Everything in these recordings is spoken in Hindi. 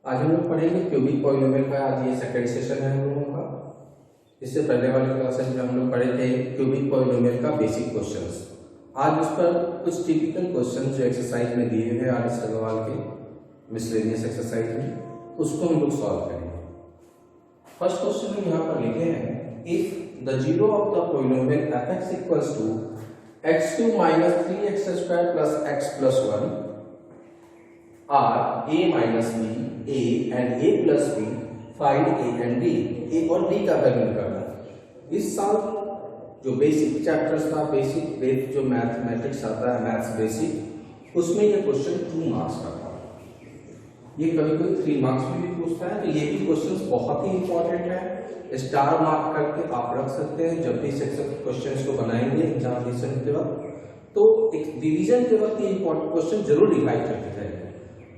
आज हम लोग पढ़ेंगे क्यूबिक पॉलिनोमियल का। आज ये सेकंड सेशन है हम लोगों का। इससे पहले वाले क्लासेस में हम लोग पढ़े थे क्यूबिक पॉलिनोमियल का बेसिक क्वेश्चंस। आज उस पर कुछ टिपिकल क्वेश्चन जो एक्सरसाइज में दिए हैं आर एस अग्रवाल के मिसलेनियस एक्सरसाइज में, उसको हम लोग सॉल्व करेंगे। फर्स्ट क्वेश्चन हम यहाँ पर लिखे हैं, if the zero of the polynomial fx equals to x2 minus 3x square plus x plus 1 are a minus b, a and a plus b, find a and b, a और b का वैल्यू निकालना है। इस साल जो बेसिक चैप्टर्स था, बेसिक जो मैथमेटिक्स आता है, मैथ्स बेसिक, उसमें ये क्वेश्चन 2 मार्क्स का था। ये कभी कोई 3 मार्क्स में भी पूछता है, तो ये भी क्वेश्चन बहुत ही इंपॉर्टेंट है। स्टार मार्क करके आप रख सकते हैं जब भी क्वेश्चन को बनाएंगे एग्जामिनेशन के वक्त। तो एक डिवीजन के वक्त ये इंपॉर्टेंट क्वेश्चन जरूर रिवाइज करते हैं।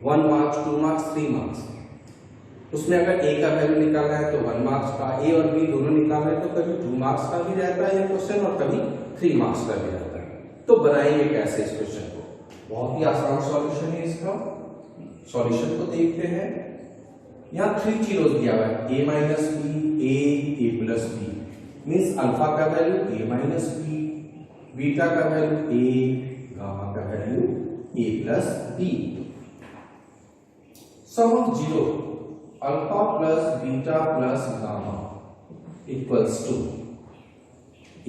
1 मार्क्स, 2 मार्क्स, 3 मार्क्स। उसमें अगर a का वैल्यू निकालना है तो 1 मार्क्स का, a और b दोनों निकालना है तो कभी 2 मार्क्स का भी रहता है ये क्वेश्चन और कभी 3 मार्क्स का भी रहता है। तो बनाएंगे कैसे इस क्वेश्चन को? बहुत ही आसान सॉल्यूशन है इसका। सॉल्यूशन को देखते हैं। यहाँ 3 जीरोस दिया हुआ है, a minus B, a plus B, means alpha का value a minus B, beta का वैल्यू a, गामा का value a plus B. Sum of zero alpha plus beta plus gamma equals to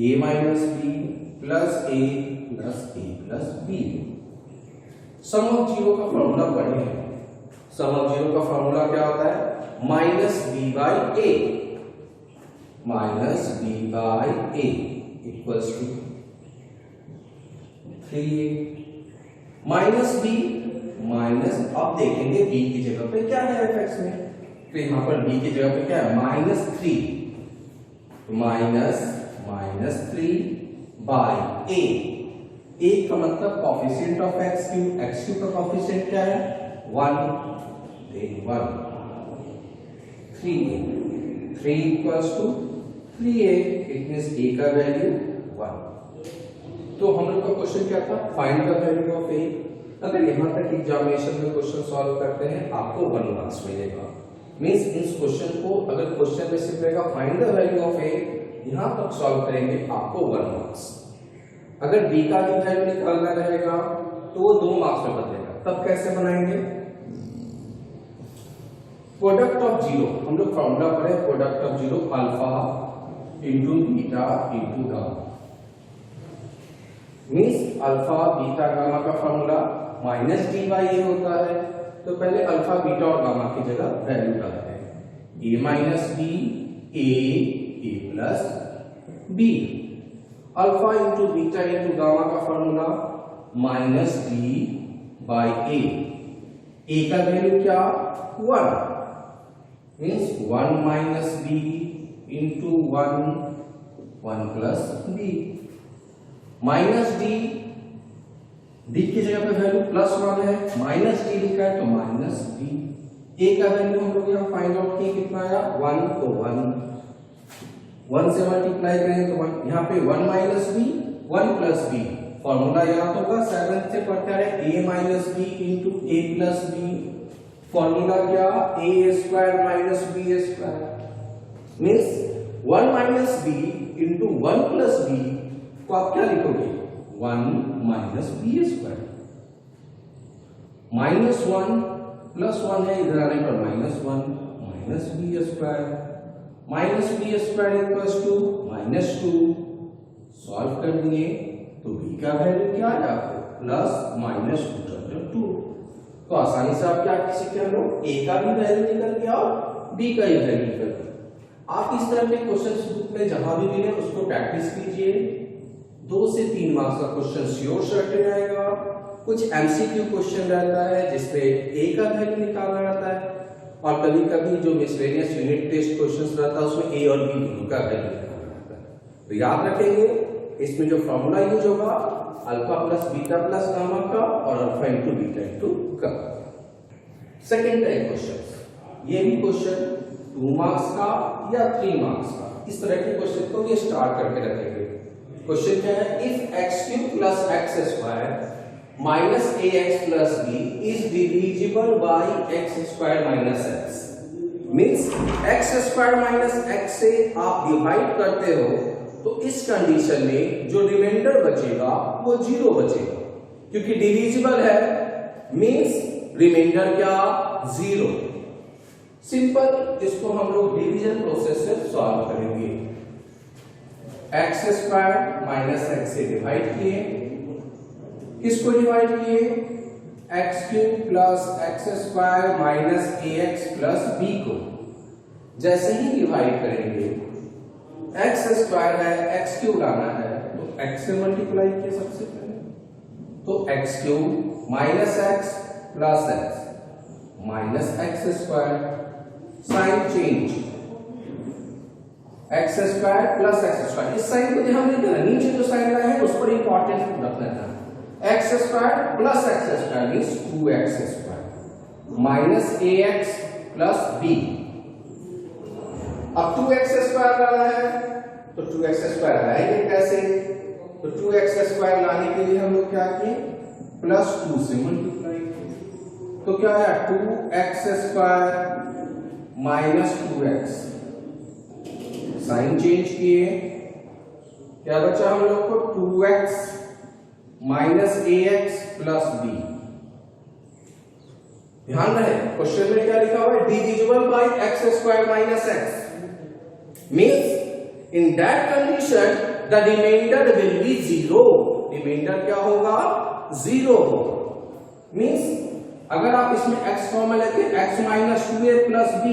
a minus B plus a plus B. Sum of zero का फॉर्मूला पढ़े। सम ऑफ जीरो का फॉर्मूला क्या होता है? Minus B by A, minus B by A equals to 3a minus B minus, अब देखेंगे b की जगह पे क्या है fx में, तो यहां पर b की जगह पे क्या है? -3, माइनस 3 बाई a का मतलब कॉफिशिएंट ऑफ x3 का कॉफिशिएंट क्या है? 1, 3 equals to 3a, it means a का वैल्यू 1। तो हम लोग का क्वेश्चन क्या था? Find the value of a। अगर यहां तक एग्जामिनेशन में क्वेश्चन सॉल्व करते हैं आपको 1 मार्क्स मिलेगा। मींस इस क्वेश्चन को अगर क्वेश्चन में सिर्फ रहेगा find the value of a, यहां तक सॉल्व करेंगे आपको 1 मार्क्स। अगर b का भी वैल्यू निकालना रहेगा तो वो 2 मार्क्स में बदलेगा। तब कैसे बनाएंगे? प्रोडक्ट ऑफ जीरो, हम लोग फॉर्मूला पढ़े, product of zero alpha into beta into gamma, means alpha beta gamma का फॉर्मूला माइनस डी बाई ए होता है। तो पहले अल्फा बीटा और गामा की जगह वैल्यू डालते हैं। A minus B, A plus B. Alpha into beta into gamma का formula minus D by A का वैल्यू क्या? 1, means 1 minus B into 1 plus B. Minus D की जगह पे वैल्यू +1 है, माइनस डी लिखा है तो माइनस बी। ए का वैल्यू हम लोग यहाँ फाइंड आउट किए, कितना आया? 1, तो 1 से मल्टीप्लाई करें तो 1, यहाँ पे 1 minus b 1 plus b. Formula याद होगा 7 से पढ़ते रहे, a minus B into a plus b. Formula क्या? a square minus b square, means 1 minus B into 1 plus B को आप क्या लिखोगे? 1 माइनस बी स्क्वायर। -1 प्लस 1 है, इधर आने पर -1 minus b square. Minus b square equals to -2। Solve कर दिए तो b का वैल्यू क्या आया? +-2। तो आसानी से आप क्या कह लो? a का भी वैल्यू निकल गया और b का भी वैल्यू निकल गया। आप इस तरह के क्वेश्चन बुक में जहां भी मिले उसको प्रैक्टिस कीजिए। 2 से 3 मार्क्स का क्वेश्चन श्योर सर्टेन आएगा। कुछ एमसीक्यू क्वेश्चन रहता है जिसमें a का वैल्यू निकालना रहता है, और कभी कभी जो मिसलेनियस यूनिट टेस्ट क्वेश्चन रहता है उसमें a और b दोनों का वैल्यू निकालना रहता है। तो याद रखेंगे इसमें जो फॉर्मूला यूज होगा alpha plus beta plus gamma का और alpha into beta into gamma. Second type question, ये भी क्वेश्चन 2 मार्क्स का या 3 मार्क्स का, इस तरह के क्वेश्चन को ये स्टार्ट करके रखेंगे। क्वेश्चन क्या है? If x3 plus x square minus A x plus b is divisible by x square minus x. Means x square minus x से आप डिवाइड करते हो तो इस कंडीशन में जो रिमाइंडर बचेगा वो 0 बचेगा, क्योंकि डिविजिबल है, मीन्स रिमाइंडर क्या 0। सिंपल, इसको हम लोग डिवीजन प्रोसेस से सॉल्व करेंगे। एक्स स्क्वायर माइनस एक्स से डिवाइड किए, किसको डिवाइड किए, X cube plus x square minus ए एक्स प्लस बी को। जैसे ही डिवाइड करेंगे, एक्स स्क्वायर है, एक्स क्यूब लाना है तो एक्स से मल्टीप्लाई किए सबसे पहले, तो x cube minus x plus x minus x square, sign change, x square plus x square. इस साइन को ध्यान नहीं देना, नीचे जो साइन लाए हैं उस पर इंपॉर्टेंट रखना था। X square plus x square means 2x square minus ए एक्स प्लस बी। अब 2x स्क्वायर लाना है तो 2x स्क्वायर लाएंगे कैसे, तो 2x स्क्वायर लाने के लिए हम लोग क्या किए, प्लस 2 से मल्टीप्लाई किए, तो क्या आया 2x square minus 2x, sign change किए, क्या बचा हम लोग को 2x minus ax plus b। ध्यान रहे क्वेश्चन में क्या लिखा हुआ है, divisible by x square minus x, means in that condition the remainder will be 0। Remainder क्या होगा, 0 होगा। मीन्स अगर आप इसमें x कॉमन लेते हैं, x minus 2a plus b,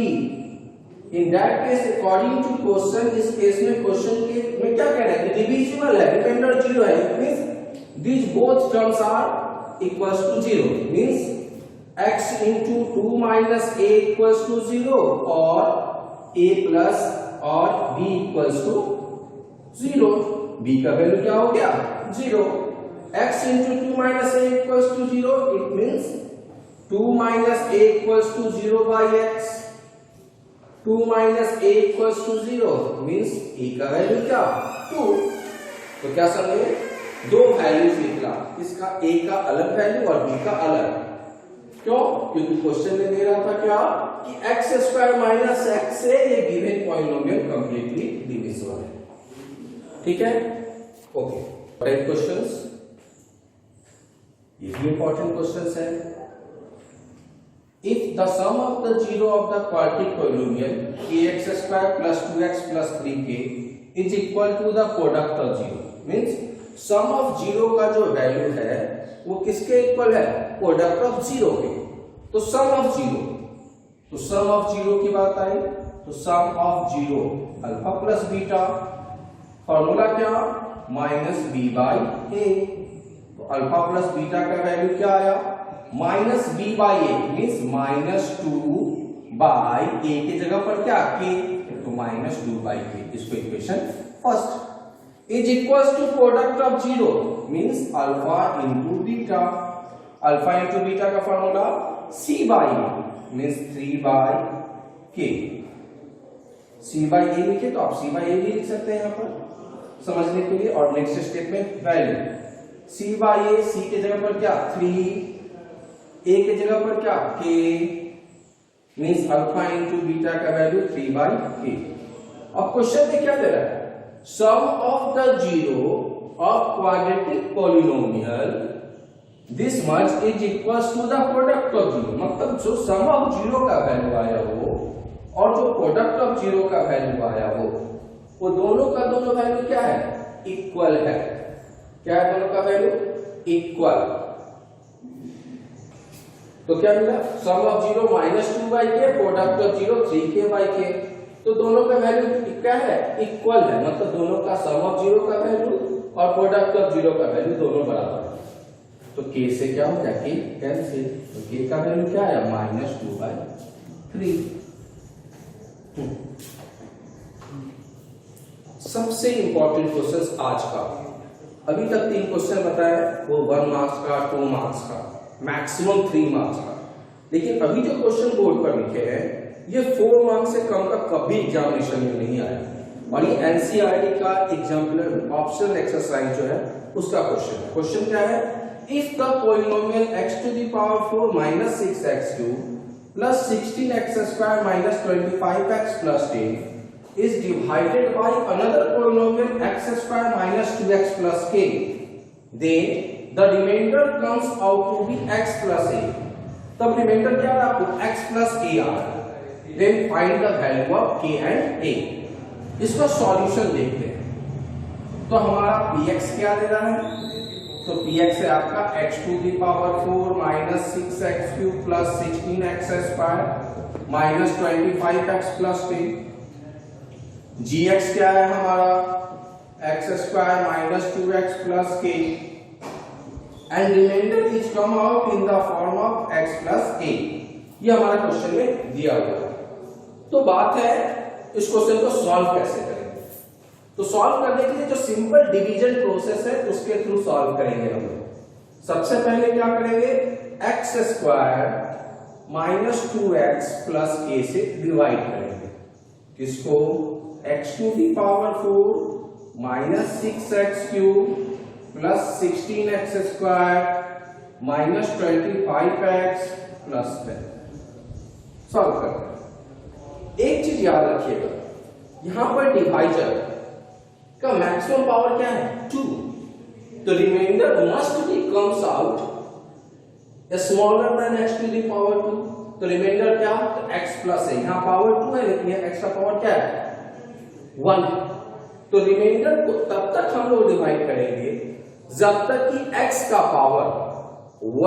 in that case according to question, इस केस में क्वेश्चन के में क्या कह रहे हैं, डिविजिबल है, रिमाइंडर 0 है, means these both terms are equals to 0, means x into 2 minus a equals to 0 or a plus or b equals to 0। b का वैल्यू क्या हो गया 0। x into 2 minus a equals to 0, it means 2 minus a equals to 0 by x। 2 minus a equals to 0 means a का वैल्यू क्या 2। तो क्या समझे, दो वैल्यूज निकला, इसका a का अलग वैल्यू और b का अलग। क्यों, क्योंकि क्वेश्चन में दे रहा था क्या कि x स्क्वायर माइनस x से ये गिवन पॉलिनोमियल कंप्लीटली डिविजिबल है। ठीक है, ओके। राइट क्वेश्चंस, ये भी इंपॉर्टेंट क्वेश्चंस है। If the sum of the zero of the quadratic polynomial ax square plus 2x plus 3k is equal to the product of zero, means sum of zero का जो वैल्यू है वो किसके इक्वल है, प्रोडक्ट ऑफ जीरो के। तो सम ऑफ जीरो, तो सम ऑफ जीरो की बात आई तो sum of zero alpha plus beta, formula क्या माइनस बी बाई ए। तो अल्फा प्लस बीटा का वैल्यू क्या आया minus B by A, means minus 2 by A की जगह पर क्या के, तो माइनस 2 बाई के। इसको equation first is equals to product of zero, means alpha into beta। alpha into beta का formula c by a, means 3 by k। c by a लिखे तो आप c by a भी लिख सकते हैं यहाँ पर समझने के लिए। और नेक्स्ट स्टेप में value c by a, c के जगह पर क्या 3, a के जगह पर क्या k, means alpha into beta का वैल्यू 3 by k। अब क्वेश्चन में क्या दे रहा है, sum of the zero of quadratic polynomial this much is equals to the product of zero। मतलब जो sum of zero का वैल्यू आया वो और जो product of zero का वैल्यू आया वो दोनों का दोनों वैल्यू क्या है इक्वल है। क्या है दोनों का वैल्यू इक्वल। तो क्या मिला, सम ऑफ जीरो माइनस 2 बाई के, product of zero 3k by के। तो दोनों का वैल्यू क्या है इक्वल है, मतलब दोनों का सम ऑफ जीरो का वैल्यू और प्रोडक्ट ऑफ जीरो का वैल्यू दोनों बराबर है। तो k से क्या हो गया k कैंसिल, तो k का वैल्यू क्या है माइनस 2 बाई 3। सबसे इंपॉर्टेंट क्वेश्चन आज का, अभी तक 3 क्वेश्चन बताया, वो 1 मार्क्स का, 2 मार्क्स का, मैक्सिमम 3 मार्क्स का। लेकिन अभी जो क्वेश्चन बोर्ड पर लिखे हैं ये 4 मार्क्स से कम का कभी एग्जामिनेशन में नहीं आया। और ये एनसीईआरटी का एग्जाम्पलर ऑप्शनल एक्सरसाइज जो है उसका क्वेश्चन है। क्वेश्चन क्या है, if the polynomial x to the power 4 minus 6x cube plus 16x square minus 25x plus 10 is divided by another polynomial x square minus 2x plus k, then the remainder comes out to be x plus a. तब रिमाइंडर क्या है आपको x plus a आ रहा है. Then find the value of k and a. इसका सॉल्यूशन देखते हैं. तो हमारा px क्या दे रहा है? तो px है आपका x to the power 4 minus 6x cube plus 16x square minus 25x plus 10. gx क्या है हमारा? x square minus 2x plus k and remainder is come out in the form of x plus a. ये हमारा क्वेश्चन में दिया हुआ है. तो बात है इस क्वेश्चन को सॉल्व कैसे करेंगे. तो सॉल्व करने के लिए जो सिंपल डिवीजन प्रोसेस है उसके थ्रू सॉल्व करेंगे हम लोग. सबसे पहले क्या करेंगे? X square minus 2x plus k से डिवाइड करेंगे. किसको? x to the power 4 minus 6x cube plus 16x square minus 25x plus 10. Solve करते हैं. एक चीज याद रखिएगा, यहां पर डिवाइजर का मैक्सिमम पावर क्या है? 2. तो remainder must be comes out smaller than x to the power 2. तो रिमाइंडर क्या? तो x प्लस है. यहां पावर 2 है लेकिन x का पावर क्या है? 1. तो रिमाइंडर को तब तक हम लोग डिवाइड करेंगे जब तक कि x का पावर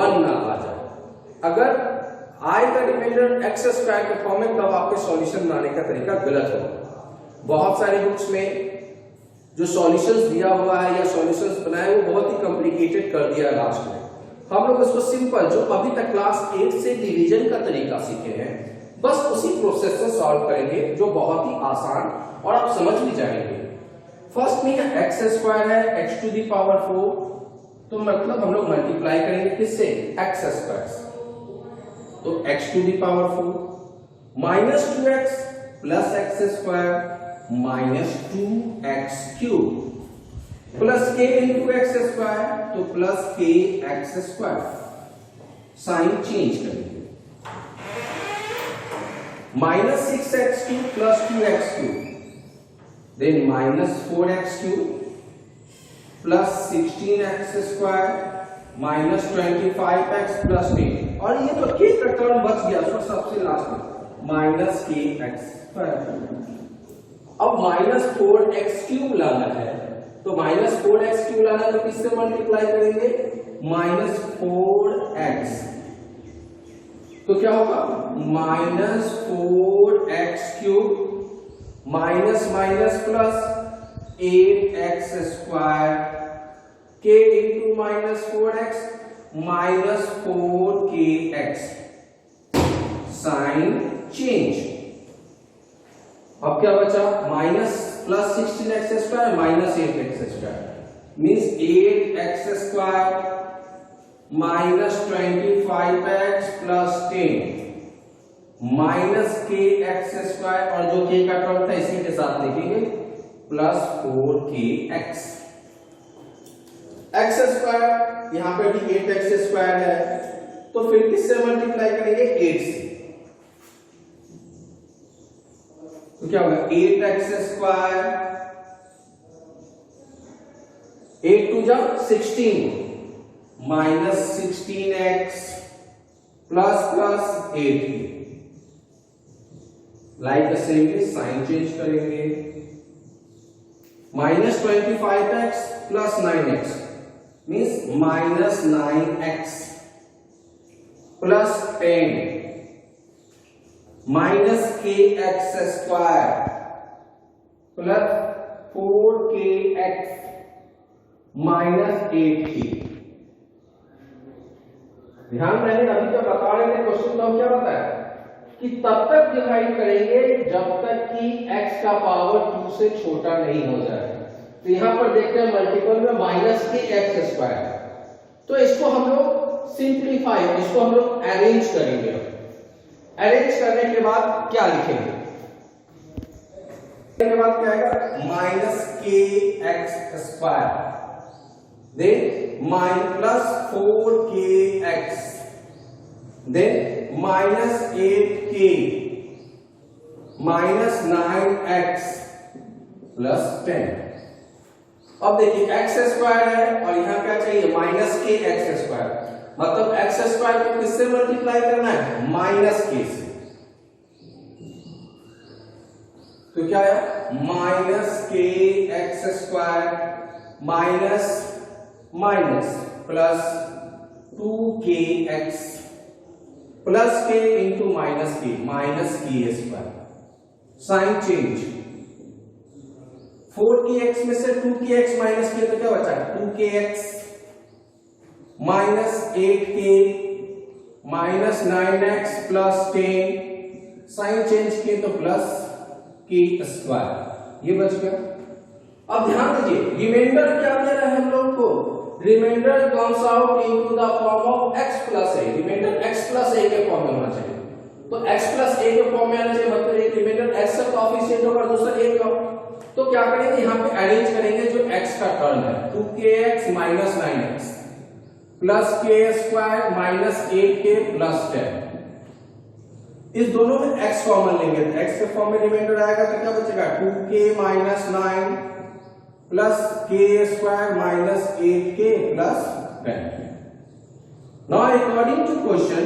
1 ना आ जाए. अगर आएगा रिमाइंडर x स्क्वायर के फॉर्म में तब आपके सॉल्यूशन बनाने का तरीका गलत होगा. बहुत सारी बुक्स में जो सॉल्यूशंस दिया हुआ है या सॉल्यूशंस बनाए वो बहुत ही कॉम्प्लिकेटेड कर दिया है लास्ट में. हम लोग इसको सिंपल जो अभी तक क्लास 8 से डिवीजन का तरीका सीखे हैं बस उसी प्रोसेस से सॉल्व करेंगे जो बहुत ही आसान और आप समझ भी जाएंगे. फर्स्ट में एक्स स्क्वायर है x टू दी पावर 4. तो मतलब हम लोग मल्टीप्लाई करेंगे किससे? एक्स स्क्वायर से. तो x to the power 4 minus 2x प्लस x square minus 2x cube plus k into X square. तो plus k X square. Sign change करेंगे. Minus 6x cube plus 2x cube then minus 4x cube plus 16x square minus 25x plus 10. और ये तो k का टर्म बच गया तो सबसे लास्ट में माइनस k एक्स स्क्वायर. अब माइनस 4x क्यूब लाना है तो माइनस 4x क्यूब लाना है तो किससे मल्टीप्लाई करेंगे? Minus 4x. तो क्या होगा? Minus 4x cube minus minus plus 8x square k into minus 4x minus 4kx. Sign change. अब क्या बचा? Minus plus 16x square minus 8x square means 8x square minus 25x plus 10 minus kx square और जो k का टर्म था इसी के साथ लिखेंगे प्लस 4kx. x स्क्वायर यहां पे भी 8x स्क्वायर है तो फिर किससे मल्टीप्लाई करेंगे? 8 से. तो क्या होगा? 8x स्क्वायर 8 टू जा 16 minus 16x plus plus 8. Like samely sign change करेंगे. Minus 25x plus 9x means minus 9x plus 10 minus kx square plus 4kx minus 8k. ध्यान रहे अभी तो बता रहे थे क्वेश्चन तो हम क्या बताया कि तब तक डिवाइड करेंगे जब तक कि x का पावर 2 से छोटा नहीं हो जाए. तो यहां पर देखते हैं मल्टीपल में माइनस kx स्क्वायर. तो इसको हम लोग सिंप्लीफाई इसको हम लोग अरेंज करेंगे. अरेंज करने के बाद क्या लिखेंगे? के बाद क्या आएगा? Minus kx square then plus 4kx, then minus 8k minus 9x plus 10। अब देखिए x स्क्वायर है और यहां क्या चाहिए माइनस के एक्स स्क्वायर, मतलब एक्स स्क्वायर को किससे मल्टीप्लाई करना है माइनस के से, तो क्या है माइनस के x square minus minus plus 2k x plus के इंटू माइनस के स्क्वायर, साइन चेंज 4kx में से 2kx माइनस किया तो क्या बचा 2kx minus 8k minus 9x plus 10, sign change किए तो प्लस के स्क्वायर, ये बच गया। अब ध्यान दीजिए रिमाइंडर क्या दे रहा है हम लोग को, remainder comes out into the form of x plus a, remainder x plus a के फॉर्म में होना चाहिए, तो x प्लस a के फॉर्म में आना चाहिए, मतलब एक रिमाइंडर x का कोएफिशिएंट होगा दूसरा a का, तो क्या करेंगे यहाँ पे अरेंज करेंगे जो x का टर्म है 2kx minus 9x plus k square minus 8k plus 10, इस दोनों में x कॉमन लेंगे तो x के फॉर्म में रिमाइंडर आएगा तो क्या बचेगा 2k minus 9 plus k square minus 8k plus 10। Now according to question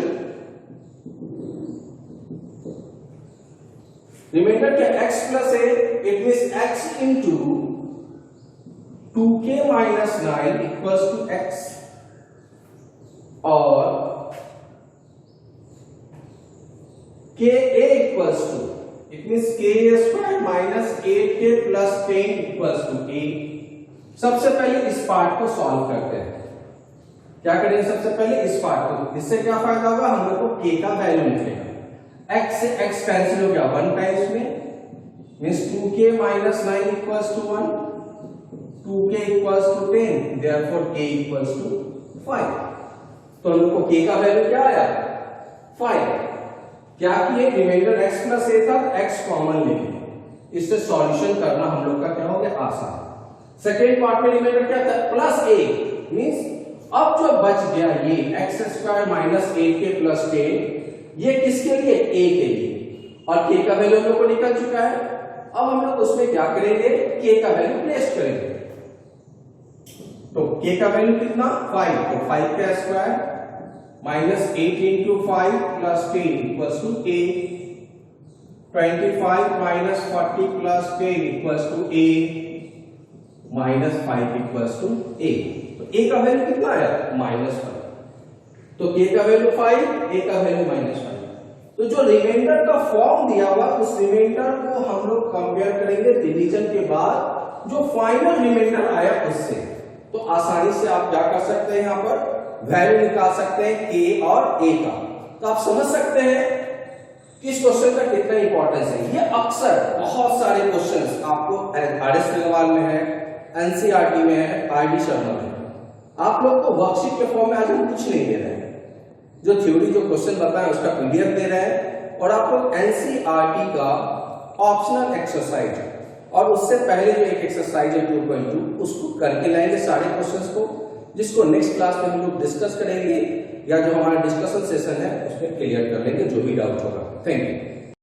remainder क्या x plus a, it means x into 2k minus 9 equals to x, और ka equals to it means k square minus 8k plus 10 equals to a। सबसे पहले इस पार्ट को सॉल्व करते हैं, क्या करेंगे सबसे पहले इस पार्ट को, इससे क्या फायदा होगा हम लोग को k का वैल्यू निकलेगा, x से x कैंसिल हो गया 1 टाइम्स में, means 2k minus 9 equals to 1, 2k equals to 10, therefore k equals to 5। तो हम लोग को k का वैल्यू क्या आया 5। क्या किए रिमाइंडर x प्लस a था, x कॉमन ले लिए, इससे सॉल्यूशन करना हम लोग का क्या हो गया आसान। सेकेंड पार्ट में रिमाइंडर क्या था प्लस a, मींस अब जो बच गया ये x square minus 8k plus 10, ये किसके लिए a के लिए, और k का वैल्यू हम लोग को निकल चुका है। अब हम लोग उसमें क्या करेंगे k का वैल्यू प्लेस करेंगे, तो k का वैल्यू कितना 5, तो 5 का square minus 8 into 5 plus 10 equals to a, 25 minus 40 plus 10 equals to a, minus 5 equals to a, तो a का वैल्यू कितना आया -5, तो k का वैल्यू 5, a का वैल्यू -5। तो जो रिमाइंडर का फॉर्म दिया हुआ उस रिमाइंडर को हम लोग कंपेयर करेंगे डिवीजन के बाद जो फाइनल रिमाइंडर आया उससे, तो आसानी से आप क्या कर सकते हैं यहाँ पर वैल्यू निकाल सकते हैं k और a का। तो आप समझ सकते हैं कि इस क्वेश्चन का कितना इंपॉर्टेंस है। ये अक्सर बहुत सारे क्वेश्चंस आपको RS अग्रवाल में है, NCERT में है, RD शर्मा में है। आप लोग को वर्कशीट के फॉर्म में आज हम कुछ नहीं दे रहे हैं, जो थ्योरी जो क्वेश्चन बताए उसका PDF दे रहे हैं, और आप लोग NCERT का ऑप्शनल एक्सरसाइज और उससे पहले जो एक एक्सरसाइज है 2.2 उसको करके लाएंगे सारे क्वेश्चंस को, जिसको नेक्स्ट क्लास में हम लोग डिस्कस करेंगे, या जो हमारा डिस्कशन सेशन है उसमें क्लियर कर लेंगे जो भी डाउट होगा। Thank you.